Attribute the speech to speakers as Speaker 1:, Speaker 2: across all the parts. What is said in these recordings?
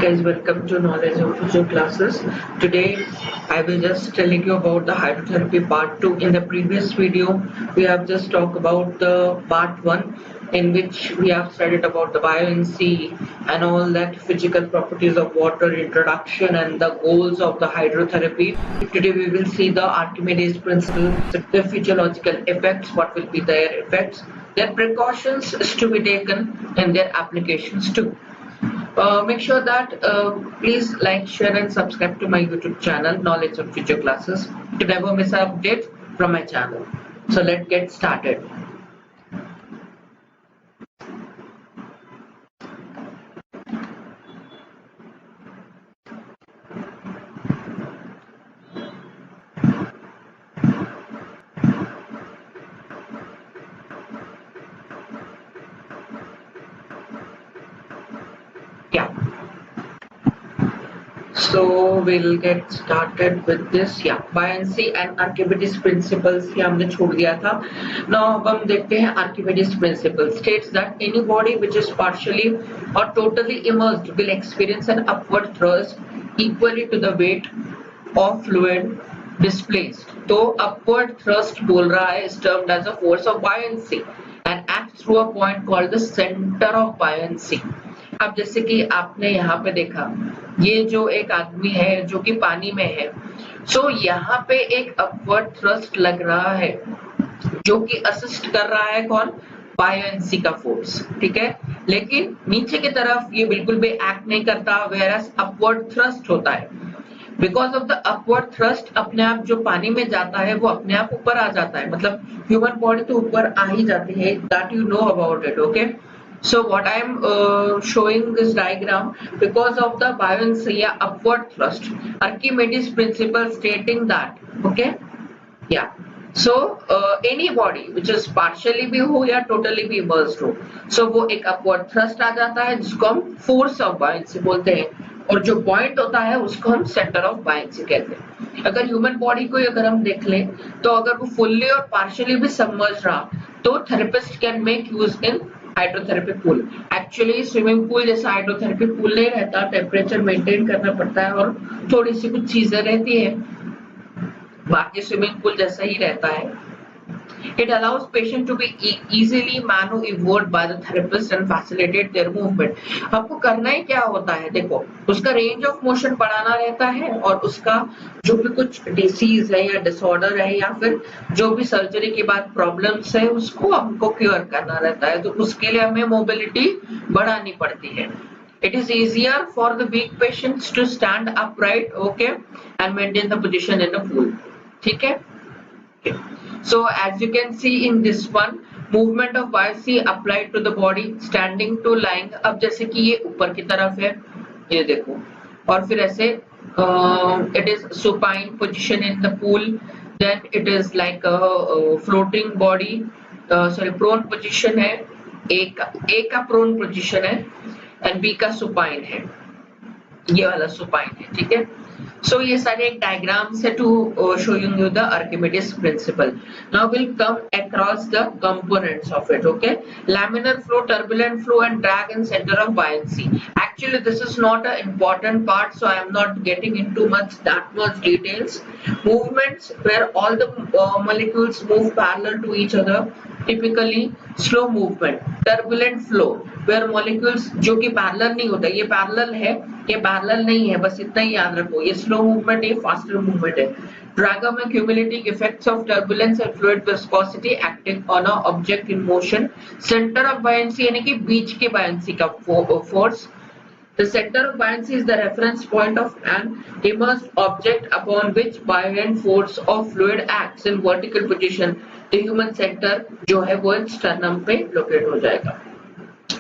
Speaker 1: guys, welcome to Knowledge of Future classes. Today I will just telling you about the hydrotherapy part 2. In the previous video we have just talked about the part 1 in which we have studied about the buoyancy and all that physical properties of water, introduction and the goals of the hydrotherapy. Today we will see the Archimedes principle, the physiological effects, what will be their effects, their precautions to be taken and their applications too. Make sure that please like, share and subscribe to my YouTube channel Knowledge of Future Classes to never miss an update from my channel. So let's get started. Yeah. So we'll get started with this. Yeah, buoyancy and Archimedes principles ये हमने छोड़ दिया था. Now अब हम देखते हैं Archimedes principle states that any body which is partially or totally immersed will experience an upward thrust equally to the weight of fluid displaced. तो upward thrust बोल रहा है is termed as a force of buoyancy and acts through a point called the center of buoyancy. अब जैसे कि आपने यहाँ पे देखा, ये जो एक आदमी है जो कि पानी में है, सो यहाँ पे एक अपवर्ड थ्रस्ट लग रहा है जो कि असिस्ट कर रहा है कौन, बायोएंसी का फोर्स, ठीक है. लेकिन नीचे की तरफ ये बिल्कुल भी एक्ट नहीं करता, वेयरएज अपवर्ड थ्रस्ट होता है. Because of the upward thrust अपने आप जो पानी में जाता है वो अपने आप ऊपर आ जाता है, मतलब ह्यूमन बॉडी तो ऊपर आ ही जाती है, that you know about it. Okay, so what I am showing this diagram because of the buoyancy या upward thrust, Archimedes principle stating that. Okay, yeah. So any body which is partially भी हो या totally भी immersed हो, so वो एक upward thrust आ जाता है जिसको हम force of buoyancy बोलते हैं, और जो point होता है उसको हम center of buoyancy कहते हैं. अगर ह्यूमन बॉडी को अगर हम देख लें तो अगर वो फुल्ली और पार्शियली भी सबमर्ज रहा तो therapist can make use in hydrotherapy pool. Actually swimming pool जैसा हाइड्रोथेरेपी पूल नहीं रहता, टेम्परेचर मेंटेन करना पड़ता है और थोड़ी सी कुछ चीजें रहती है, बाकी स्विमिंग पूल जैसा ही रहता है. It allows patient to be easily maneuvered by the therapist and facilitate their movement. आपको करना ही क्या होता है, देखो उसका रेंज ऑफ मोशन बढ़ाना रहता है और उसका जो भी कुछ डिसीज है या डिसऑर्डर है या फिर जो भी सर्जरी के बाद प्रॉब्लम्स है उसको हमको क्योर करना रहता है, तो उसके लिए हमें मोबिलिटी बढ़ानी पड़ती है. It is easier for the weak patients to stand upright, okay, and maintain the position in a pool. ठीक है. Okay. So as you can see in this one, movement of buoyancy applied to the body standing to lying. अब जैसे कि ये ऊपर की तरफ है, ये देखो, और फिर ऐसे it is supine position in the pool, then it is like a floating body, sorry prone position है, A का prone position है and B का supine है, ये वाला supine है, ठीक है. So ये सारे एक diagrams है to showing you the Archimedes principle. Now we'll come across the components of it. Okay, laminar flow, turbulent flow, and drag and center of buoyancy. Actually, this is not an important part, so I am not getting into that much details. Movements where all the molecules move parallel to each other, typically slow movement. Turbulent flow where molecules जो कि parallel नहीं होता, ये parallel है, ये parallel नहीं है, बस इतना ही याद रखो, ये स्लो मूवमेंट, ये फास्टर मूवमेंट है. ड्रैग में cumulative effects of turbulence and fluid viscosity acting on a object in motion. Center of buoyancy यानी कि बीच के buoyancy का force. The center of buoyancy is the reference point of an immersed object upon which buoyant force of fluid acts in vertical position. The human center जो है वो sternum पे locate हो जाएगा.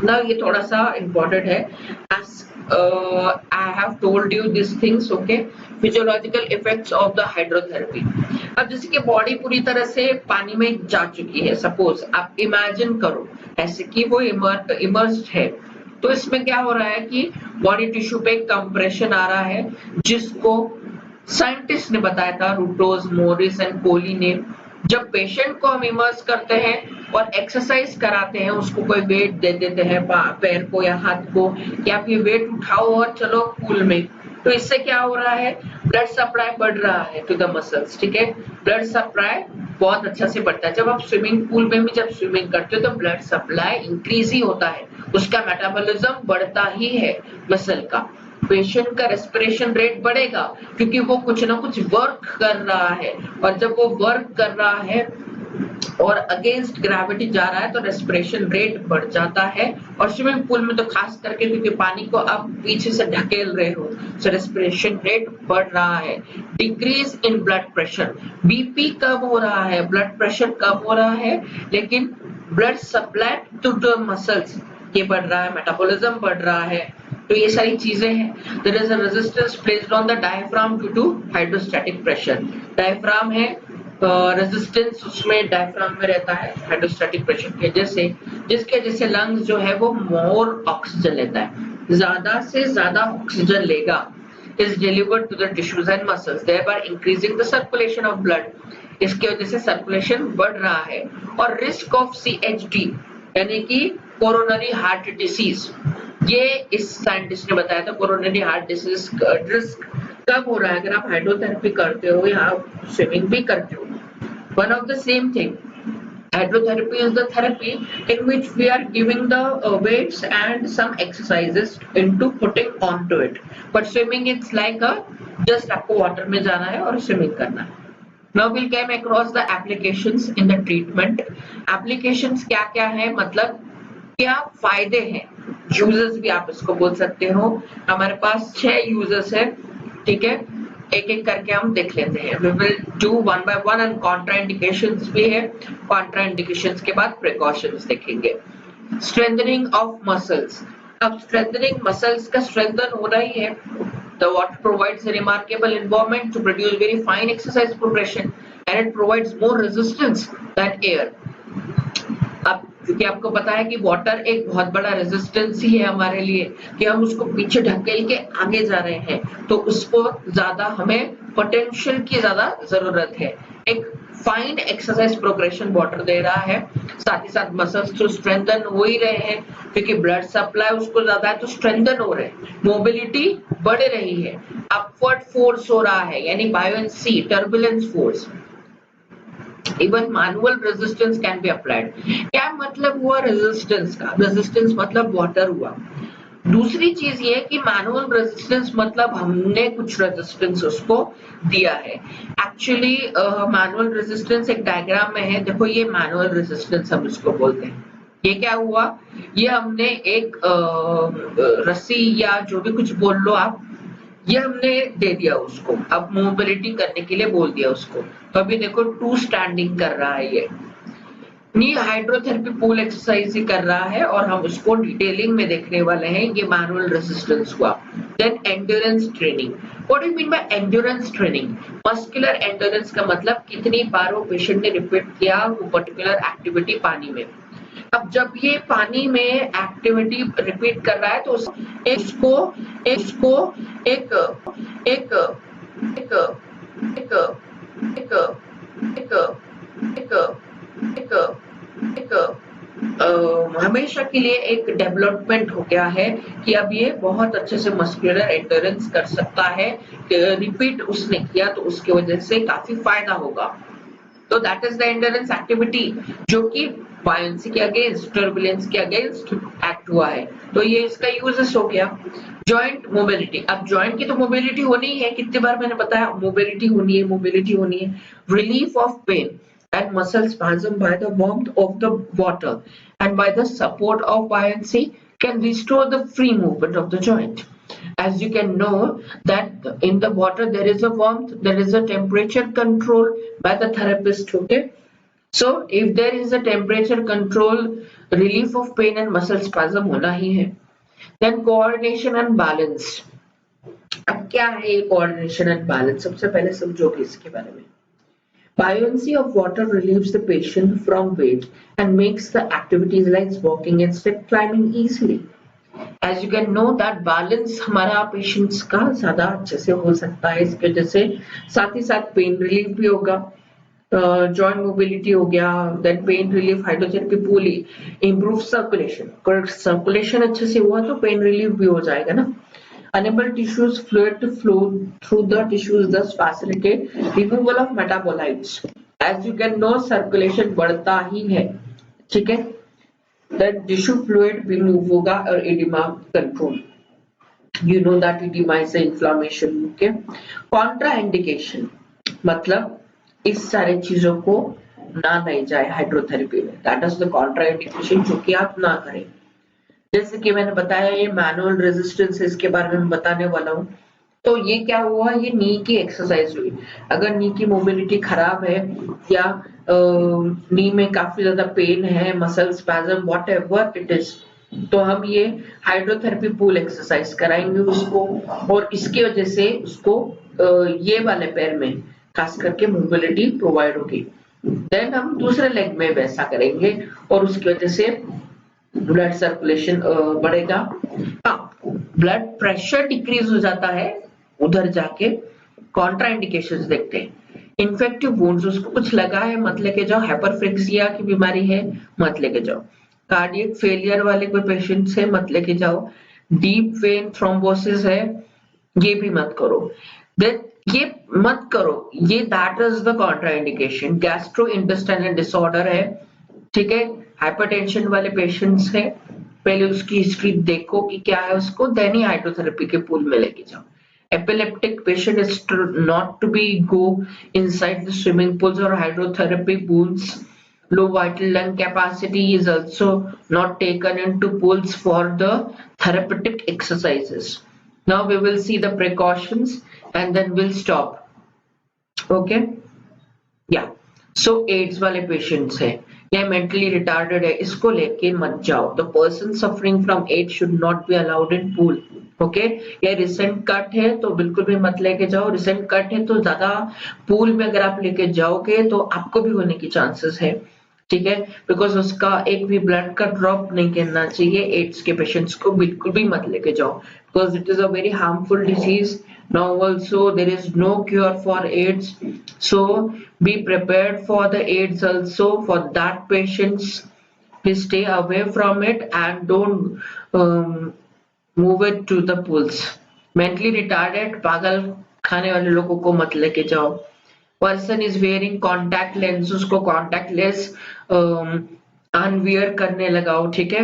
Speaker 1: Now ये थोड़ा सा important है, as I have told you these things. Okay, physiological effects of the hydrotherapy. अब जैसे कि बॉडी पूरी तरह से पानी में जा चुकी है, सपोज आप इमेजिन करो ऐसे कि वो इमर्स्ड है, तो इसमें क्या हो रहा है कि बॉडी टिश्यू पे कंप्रेशन आ रहा है जिसको साइंटिस्ट ने बताया था, रूटोज, मोरिस एंड कोली ने. जब पेशेंट को हम इमर्स करते हैं और एक्सरसाइज कराते हैं उसको, कोई वेट दे देते हैं पैर को या हाथ को कि आप ये वेट उठाओ और चलो पूल में, तो इससे क्या हो रहा है, ब्लड सप्लाई बढ़ रहा है टू द मसल्स, ठीक है, ब्लड सप्लाई बहुत अच्छा से बढ़ता है। जब आप स्विमिंग पूल में भी जब स्विमिंग करते हो तो ब्लड सप्लाई इंक्रीज ही होता है, उसका मेटाबॉलिज्म बढ़ता ही है मसल का, पेशेंट का रेस्पिरेशन रेट बढ़ेगा क्योंकि वो कुछ ना कुछ वर्क कर रहा है, और जब वो वर्क कर रहा है और अगेंस्ट ग्रेविटी जा रहा है तो रेस्पिरेशन रेट बढ़ जाता है। और स्विमिंग पूल में तो खास करके क्योंकि पानी को आप पीछे से ढकेल रहे हो, सो रेस्पिरेशन रेट बढ़ रहा है। Decrease in blood pressure, BP कम हो रहा है, ब्लड प्रेशर कम हो रहा है, लेकिन blood supply to the muscles ये बढ़ रहा है, मेटाबॉलिज्म बढ़ रहा है, तो ये सारी चीजें हैं। There is a resistance placed on the diaphragm due to hydrostatic pressure, diaphragm है रेजिस्टेंस उसमें डायफ्राम में रहता है हाइड्रोस्टैटिक प्रेशर की वजह से, जिसके वजह से लंग्स जो है वो मोर ऑक्सीजन लेता है, ज्यादा से ज्यादा ऑक्सीजन लेगा, is delivered to the tissues and muscles thereby increasing the circulation of blood, इसके वजह से सर्कुलेशन बढ़ रहा है। और रिस्क ऑफ CHD यानी कि कोरोनरी हार्ट डिसीज, ये इस साइंटिस्ट ने बताया था, कोरोनरी हार्ट डिसीज रिस्क कब हो रहा है अगर आप हाइड्रोथेरेपी करते हो या आप स्विमिंग भी करते हो। One of the same thing, hydrotherapy is the therapy in which we are giving the weights and some exercises into putting onto it, but swimming it's like a just आपको water में जाना है और swimming करना है। Now we'll come across the applications in the treatment. Applications क्या क्या है, मतलब क्या फायदे हैं, यूजेस भी आप इसको बोल सकते हो। हमारे पास 6 यूजेस है, ठीक है, एक एक करके हम देख लेते हैं। We will do one by one and contraindications भी है, contraindications के बाद precautions देखेंगे। Strengthening of muscles, अब strengthening muscles का strengthen हो रही है। The water provides a remarkable environment to produce very fine exercise progression and it provides more resistance than air. अब क्योंकि आपको पता है कि वाटर एक बहुत बड़ा रेजिस्टेंस ही है हमारे लिए कि हम उसको पीछे ढकेल के आगे जा रहे हैं, तो उसको ज्यादा हमें पोटेंशियल की ज्यादा जरूरत है। एक फाइन एक्सरसाइज प्रोग्रेशन वाटर दे रहा है, साथ ही साथ मसल्स तो स्ट्रेंथन हो ही रहे हैं क्योंकि ब्लड सप्लाई उसको ज्यादा है तो स्ट्रेंथन हो रहे हैं, मोबिलिटी बढ़ रही है, अपवर्ड फोर्स हो रहा है यानी buoyancy, turbulence force, even manual resistance can be applied। क्या मतलब हुआ रेजिस्टेंस का, रेजिस्टेंस मतलब वाटर हुआ। दूसरी चीज ये कि मैनुअल रेजिस्टेंस मतलब हमने कुछ रेजिस्टेंस उसको दिया है। एक्चुअली मैनुअल रेजिस्टेंस एक डायग्राम में है, देखो ये मैनुअल रेजिस्टेंस हम इसको बोलते हैं। ये क्या हुआ, ये हमने एक रस्सी या जो भी कुछ बोल लो आप, ये हमने दे दिया उसको, अब मोबिलिटी करने के लिए बोल दिया उसको, तो अभी देखो 2 स्टैंडिंग कर रहा है, ये नी हाइड्रोथेरेपी पूल एक्सरसाइज ही कर रहा है और हम उसको डिटेलिंग में देखने वाले हैं। ये मैनुअल रेजिस्टेंस हुआ। Then endurance training, what do you mean by endurance training, muscular endurance का मतलब कितनी बार वो पेशेंट ने रिपीट किया वो पर्टिकुलर एक्टिविटी पानी में। अब जब ये पानी में एक्टिविटी रिपीट कर रहा है तो इसको इसको एक एक एक एक एक एक एक एक एक हमेशा के लिए एक डेवलपमेंट हो गया है कि अब ये बहुत अच्छे से मस्कुलर एंड्योरेंस कर सकता है, रिपीट उसने किया तो उसकी वजह से काफी फायदा होगा। तो that is the endurance activity जो कि बायोएंसी के अगेंस्ट, टर्बुलेंस के अगेंस्ट एक्ट हुआ है, तो ये इसका यूजेस हो गया। जॉइंट मोबिलिटी, अब जॉइंट की तो मोबिलिटी होनी ही है, कितनी बार मैंने बताया मोबिलिटी होनी है, मोबिलिटी होनी है। Relief of pain and muscle spasm by the warmth of the water and by the support of buoyancy can restore the free movement of the joint. As you can know that in the water there is a warmth, there is a temperature control by the therapist, okay? So if there is a temperature control, relief of pain and muscle spasm होना ही है। Then coordination and balance, अब क्या है ये coordination and balance, सबसे पहले समझोगे इसके बारे में। Buoyancy of water relieves the patient from weight and makes the activities like walking and step climbing easily. As you can know that balance हमारा patients का ज्यादा अच्छे से हो सकता है, इसके वजह से साथ ही साथ पेन रिलीफ भी होगा। जॉइंट मोबिलिटी हो गया, then pain relief hydrotherapy pool improve circulation, अगर सर्कुलेशन अच्छे से हुआ तो पेन रिलीफ भी हो जाएगा ना। Enable tissues fluid to flow through the tissues, thus facilitate removal of metabolites. As you can know, circulation बढ़ता ही है, ठीक है। Then tissue fluid भी move होगा और edema control. You know that edema is an inflammation, okay? Contraindication मतलब इस सारे चीजों को ना नहीं जाए हाइड्रोथेरेपी में, दैट इज द कॉन्ट्राइंडिकेशन, जो कि आप ना करें। जैसे कि मैंने बताया ये मैनुअल रेजिस्टेंस, इसके बारे में बताने वाला हूँ। तो ये क्या हुआ, ये नी की एक्सरसाइज हुई। अगर नी की मोबिलिटी खराब है या नी में काफी ज्यादा पेन है, muscle spasm, whatever it is, तो हम ये हाइड्रोथेरेपी पूल एक्सरसाइज कराएंगे उसको, और इसकी वजह से उसको ये वाले पैर में खास करके मोबिलिटी प्रोवाइड होगी। देन हम दूसरे लेग में वैसा करेंगे और उसकी वजह से ब्लड सर्कुलेशन बढ़ेगा। ब्लड प्रेशर डिक्रीज हो जाता है उधर जाके। कॉन्ट्राइंडिकेशंस देखते हैं। इन्फेक्टिव वुंड्स, उसको कुछ लगा है मत लेके जाओ। हाइपरफ्लेक्सिया की बीमारी है मत लेके जाओ। कार्डियक फेलियर वाले कोई पेशेंट्स है मत लेके जाओ। डीप वेन थ्रोम्बोसिस है, ये भी मत करो। ये मत करो, ये that is the contraindication. Gastro intestinal disorder है, ठीक है। हाइपरटेंशन वाले पेशेंट्स है, पहले उसकी हिस्ट्री देखो कि क्या है उसको, देन ही हाइड्रोथेरेपी के पूल में लेके जाओ। Epileptic patient is not to be go inside the swimming pools और hydrotherapy pools. Low vital lung capacity is also not taken into pools for the therapeutic exercises. Now we will see the precautions and then we'll stop. Okay? Yeah. So AIDS वाले patients है या mentally retarded है, इसको लेके मत जाओ। The person suffering from AIDS should not be allowed in pool. Okay, या recent cut है तो बिल्कुल भी मत लेके जाओ। रिसेंट कट है तो ज्यादा पूल में अगर आप लेके जाओगे तो आपको भी होने की चांसेस है, ठीक है। बिकॉज उसका एक भी ब्लड का ड्रॉप नहीं गिरना चाहिए। एड्स के पेशेंट्स को बिल्कुल भी मत लेके जाओ, because it is a very harmful disease. Now also there is no cure for AIDS, so be prepared for the AIDS also. For that patients, please stay away from it and don't move it to the pools. Mentally retarded, पागल खाने वाले लोगों को मत लेके जाओ। Person is wearing contact lens, उसको contact lens unwear करने लगाओ, ठीक है।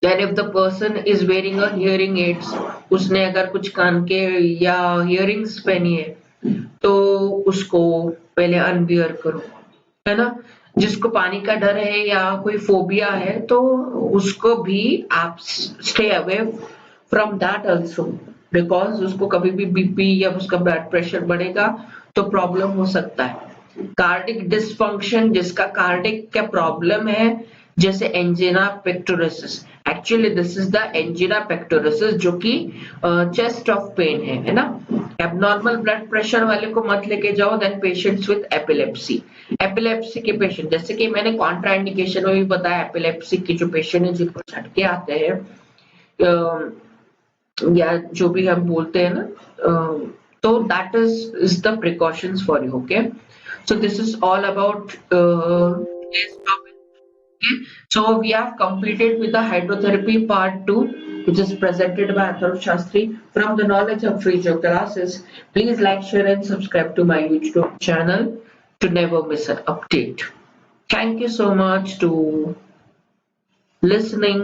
Speaker 1: Then if the person is wearing a hearing aids, उसने अगर कुछ कान के या hearings पहनी है तो उसको पहले अनवियर करो, है ना। जिसको पानी का डर है या कोई फोबिया है तो उसको भी आप stay away from that also, because उसको कभी भी बीपी या उसका ब्लड प्रेशर बढ़ेगा तो प्रॉब्लम हो सकता है। कार्डिक डिसफंक्शन, जिसका कार्डिक का प्रॉब्लम है, जैसे angina pectoris, actually this is the angina pectoris जो कि चेस्ट ऑफ पेन है ना। एबनॉर्मल ब्लड प्रेशर वाले को मत लेके जाओ। Then patients with epilepsy, epilepsy के पेशेंट, जैसे कि मैंने कॉन्ट्राइंडिकेशन में भी बताया, एपिलेप्सी के जो पेशेंट है जिनको झटके आते हैं या जो भी हम बोलते हैं ना, तो that is the precautions for you. Okay, so this is all about today's topic. Okay, so we have completed with the hydrotherapy part 2, which is presented by Atharv Shastri from the Knowledge of Physio classes. Please like, share and subscribe to my YouTube channel to never miss an update. Thank you so much to listening.